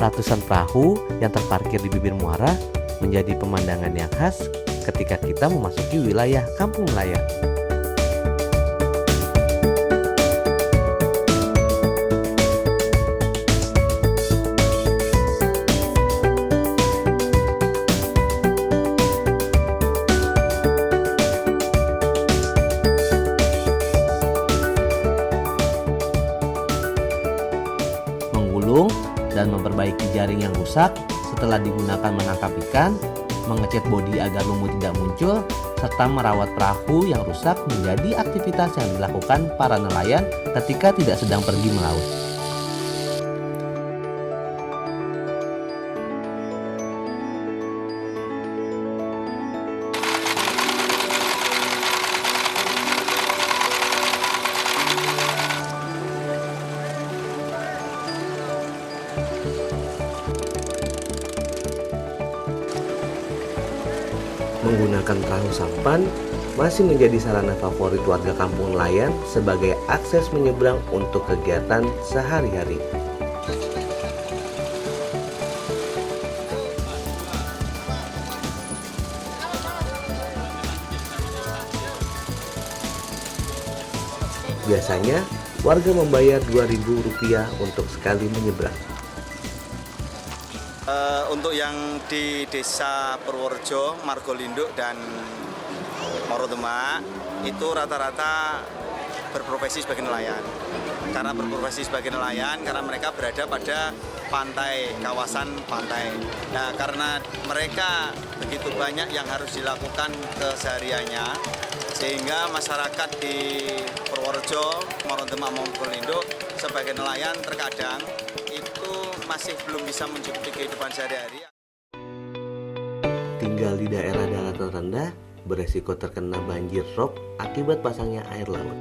Ratusan perahu yang terparkir di bibir muara menjadi pemandangan yang khas ketika kita memasuki wilayah kampung nelayan. Menggulung dan memperbaiki jaring yang rusak setelah digunakan menangkap ikan, mengecat bodi agar lumut tidak muncul, serta merawat perahu yang rusak menjadi aktivitas yang dilakukan para nelayan ketika tidak sedang pergi melaut. Menggunakan perahu sampan masih menjadi sarana favorit warga kampung nelayan sebagai akses menyeberang untuk kegiatan sehari-hari. Biasanya warga membayar Rp2.000 untuk sekali menyeberang. Untuk yang di Desa Purworejo, Margolinduk, dan Morodemak itu rata-rata berprofesi sebagai nelayan. Karena berprofesi sebagai nelayan, karena mereka berada pada pantai, kawasan pantai. Nah, karena mereka begitu banyak yang harus dilakukan kesehariannya, sehingga masyarakat di Purworejo, Morodemak, Margolinduk sebagai nelayan terkadang itu masih belum bisa mencukupi kehidupan sehari-hari. Tinggal di daerah daratan rendah, beresiko terkena banjir rob akibat pasangnya air laut.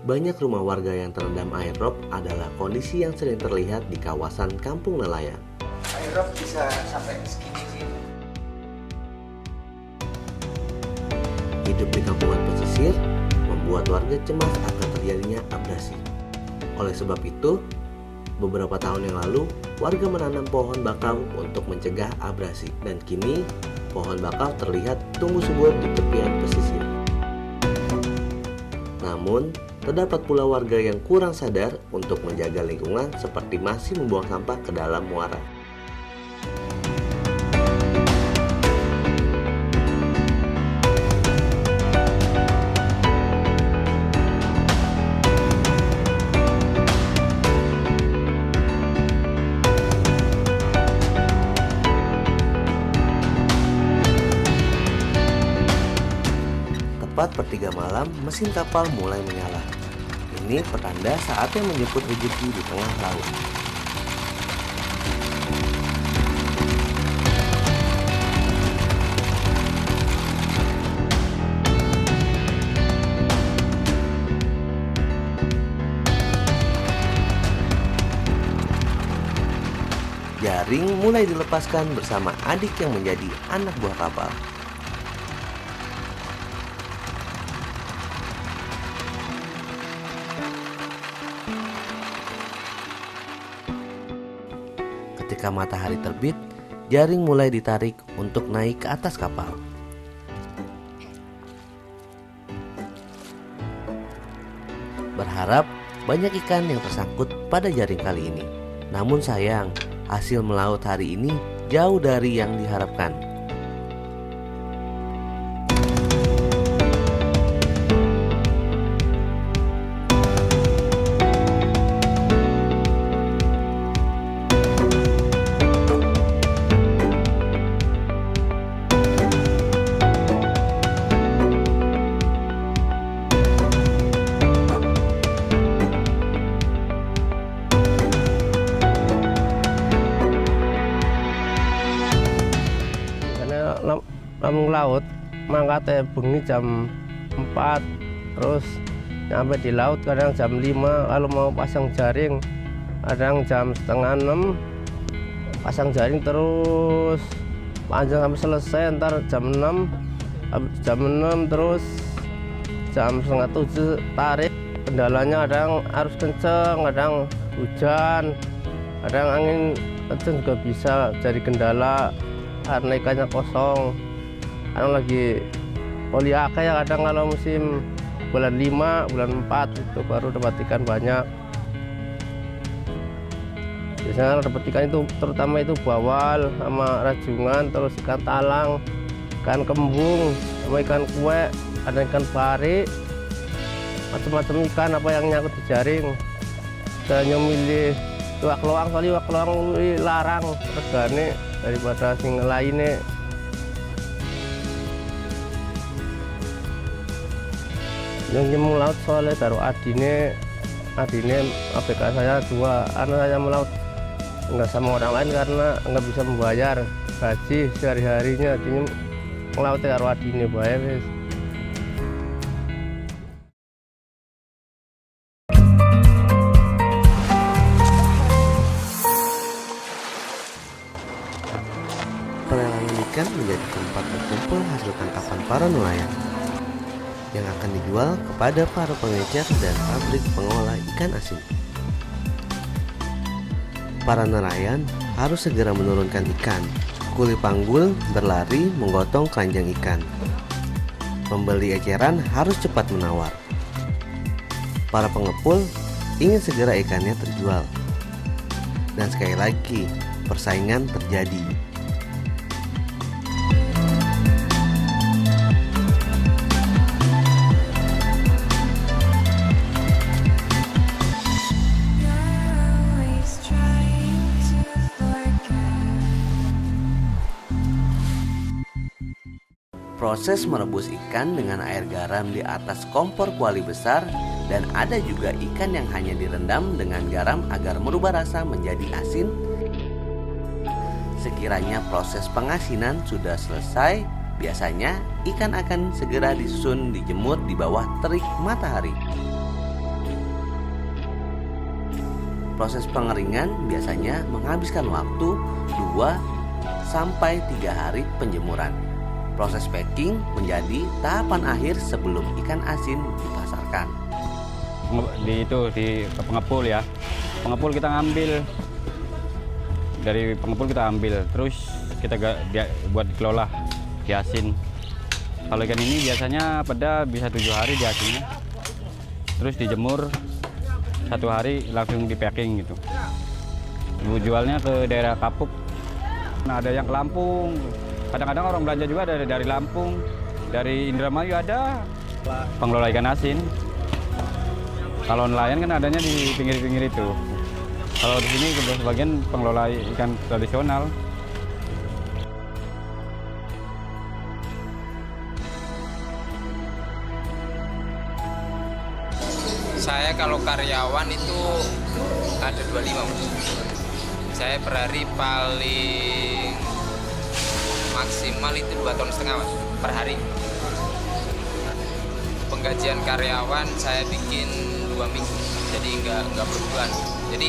Banyak rumah warga yang terendam air rob adalah kondisi yang sering terlihat di kawasan kampung nelayan. Air rob bisa sampai segini sih. Hidup di kampungan pesisir membuat warga cemas akan terjadinya abrasi. Oleh sebab itu, beberapa tahun yang lalu, warga menanam pohon bakau untuk mencegah abrasi, dan kini pohon bakau terlihat tumbuh subur di tepian pesisir. Namun, terdapat pula warga yang kurang sadar untuk menjaga lingkungan seperti masih membuang sampah ke dalam muara. Tepat per 3 malam, mesin kapal mulai menyala. Ini pertanda saatnya menjemput rezeki di tengah laut. Jaring mulai dilepaskan bersama adik yang menjadi anak buah kapal. Ketika matahari terbit, jaring mulai ditarik untuk naik ke atas kapal. Berharap banyak ikan yang tersangkut pada jaring kali ini. Namun sayang, hasil melaut hari ini jauh dari yang diharapkan. Lampung laut mangkatnya bengi jam 4, terus nyampe di laut kadang jam 5. Kalau mau pasang jaring kadang jam setengah 6, pasang jaring terus panjang sampai selesai, ntar jam 6 terus jam setengah 7 tarik. Kendalanya kadang arus kenceng, kadang hujan, kadang angin itu juga bisa jadi kendala karena ikannya kosong. Kadang lagi poliaka ya, kadang kalau musim bulan 5, bulan 4 itu baru dapat ikan banyak. Biasanya kalau dapat ikan itu terutama itu bawal sama rajungan, terus ikan talang, ikan kembung, sama ikan kue, ada ikan pari, macam-macam ikan apa yang nyangkut di jaring. Saya milih iwak loang, soalnya iwak loang larang regane daripada sing lainnya. Yang nyemung laut soalnya taruh adine ABK saya 2, karena saya melaut nggak sama orang lain karena nggak bisa membayar gaji sehari-harinya, jadi melautnya taruh adine bayar wis. Pelelangan ikan menjadi tempat berkumpul hasil tangkapan para nelayan yang akan dijual kepada para pengecer dan pabrik pengolah ikan asin. Para nelayan harus segera menurunkan ikan. Kuli panggul berlari menggotong keranjang ikan. Pembeli eceran harus cepat menawar. Para pengepul ingin segera ikannya terjual. Dan sekali lagi, persaingan terjadi. Proses merebus ikan dengan air garam di atas kompor kuali besar, dan ada juga ikan yang hanya direndam dengan garam agar merubah rasa menjadi asin. Sekiranya proses pengasinan sudah selesai, biasanya ikan akan segera disusun dijemur di bawah terik matahari. Proses pengeringan biasanya menghabiskan waktu 2-3 hari penjemuran. Proses packing menjadi tahapan akhir sebelum ikan asin dipasarkan. Di pengepul ya. Pengepul kita ngambil. Dari pengepul kita ambil, terus kita buat dikelola, diasin. Kalau ikan ini biasanya pada bisa 7 hari diasinnya. Terus dijemur 1 hari langsung di packing gitu. Jualnya ke daerah Kapuk. Nah, ada yang ke Lampung. Kadang-kadang orang belanja juga dari Lampung, dari Indramayu ada pengelola ikan asin. Kalau nelayan kan adanya di pinggir-pinggir itu. Kalau di sini sebagian pengelola ikan tradisional. Saya kalau karyawan itu ada 25, Mas. Saya per hari paling maksimal itu 2,5 ton, Mas, per hari. Penggajian karyawan saya bikin 2 minggu, jadi nggak per bulan. Jadi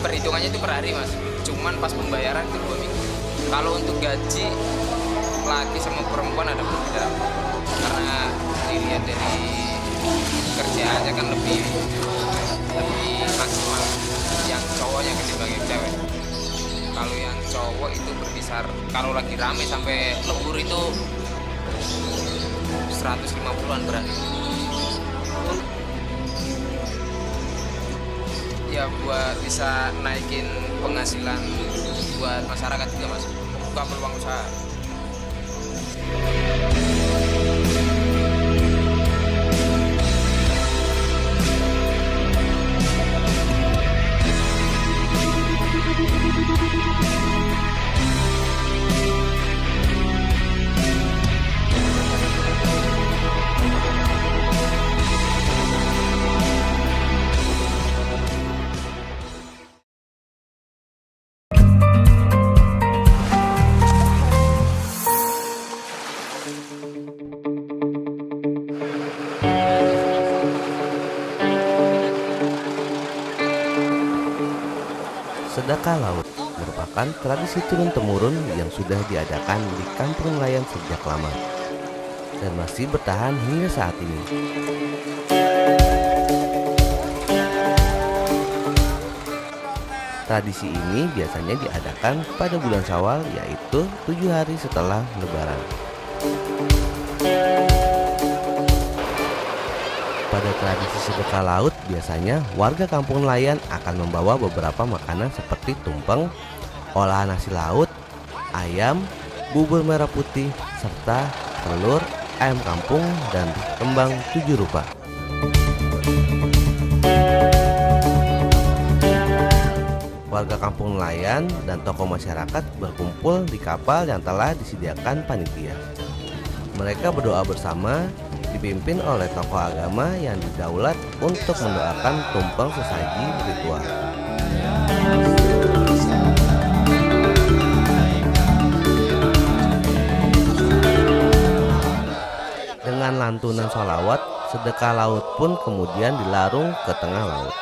perhitungannya itu per hari, Mas. Cuman pas pembayaran itu 2 minggu. Kalau untuk gaji laki sama perempuan ada perbedaan, karena dilihat dari kerjaannya kan lebih maksimal yang cowoknya ketimbang yang cewek. Kalau yang cowok itu berkisar, kalau lagi rame sampai lembur itu 150-an berarti. Ya buat bisa naikin penghasilan buat masyarakat juga, Mas. Buka peluang usaha. Sedekah laut merupakan tradisi turun-temurun yang sudah diadakan di kampung nelayan sejak lama dan masih bertahan hingga saat ini. Tradisi ini biasanya diadakan pada bulan Syawal, yaitu 7 hari setelah Lebaran. Pada tradisi sedekah laut, biasanya warga kampung nelayan akan membawa beberapa makanan seperti tumpeng, olahan nasi laut, ayam, bubur merah putih, serta telur, ayam kampung, dan kembang 7 rupa. Warga kampung nelayan dan tokoh masyarakat berkumpul di kapal yang telah disediakan panitia. Mereka berdoa bersama, dipimpin oleh tokoh agama yang didaulat untuk mendoakan tumpeng sesaji ritual. Dengan lantunan sholawat, sedekah laut pun kemudian dilarung ke tengah laut.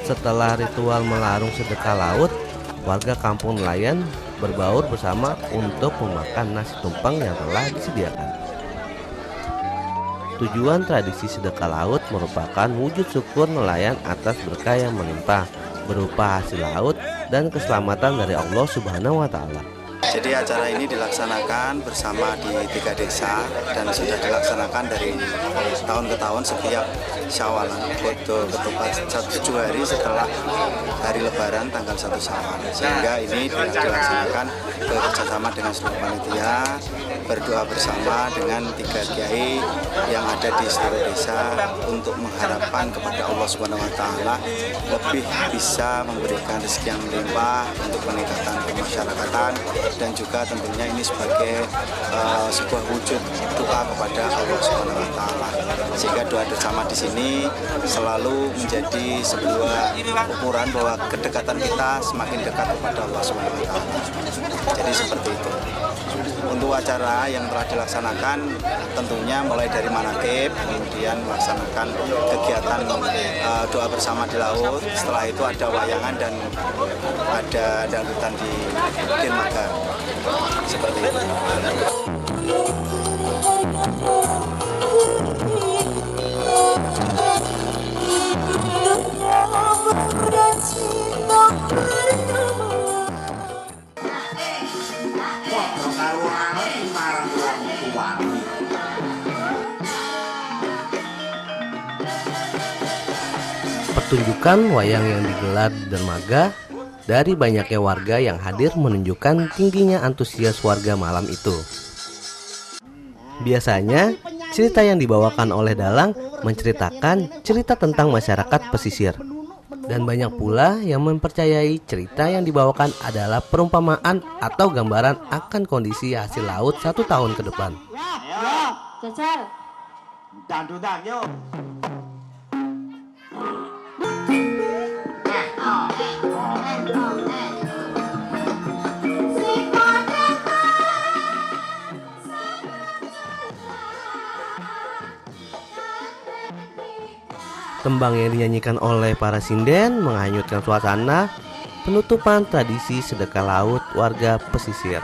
Setelah ritual melarung sedekah laut, warga kampung nelayan berbaur bersama untuk memakan nasi tumpeng yang telah disediakan. Tujuan tradisi sedekah laut merupakan wujud syukur nelayan atas berkah yang melimpah berupa hasil laut dan keselamatan dari Allah Subhanahu wa Ta'ala. Jadi acara ini dilaksanakan bersama di 3 desa dan sudah dilaksanakan dari tahun ke tahun setiap Syawal, yaitu tepat 7 hari setelah hari Lebaran tanggal 1 Syawal. Sehingga ini dilaksanakan bekerjasama dengan seluruh panitia, berdoa bersama dengan 3 kiai yang ada di seluruh desa untuk mengharapkan kepada Allah Subhanahu wa Ta'ala lebih bisa memberikan rezeki yang melimpah untuk peningkatan kemasyarakatan, dan juga tentunya ini sebagai sebuah wujud doa kepada Allah Subhanahu wa Ta'ala. Sehingga doa bersama di sini selalu menjadi sebuah ukuran bahwa kedekatan kita semakin dekat kepada Allah Subhanahu wa Ta'ala. Jadi seperti itu. Untuk acara yang telah dilaksanakan tentunya mulai dari manakib, kemudian melaksanakan kegiatan doa bersama di laut. Setelah itu ada wayangan dan ada dangdutan di dermaga. Seperti itu. Pertunjukan wayang yang digelar di dermaga dari banyaknya warga yang hadir menunjukkan tingginya antusias warga malam itu. Biasanya, cerita yang dibawakan oleh dalang menceritakan cerita tentang masyarakat pesisir. Dan banyak pula yang mempercayai cerita yang dibawakan adalah perumpamaan atau gambaran akan kondisi hasil laut 1 tahun ke depan. Tembang yang dinyanyikan oleh para sinden menghanyutkan suasana penutupan tradisi sedekah laut warga pesisir.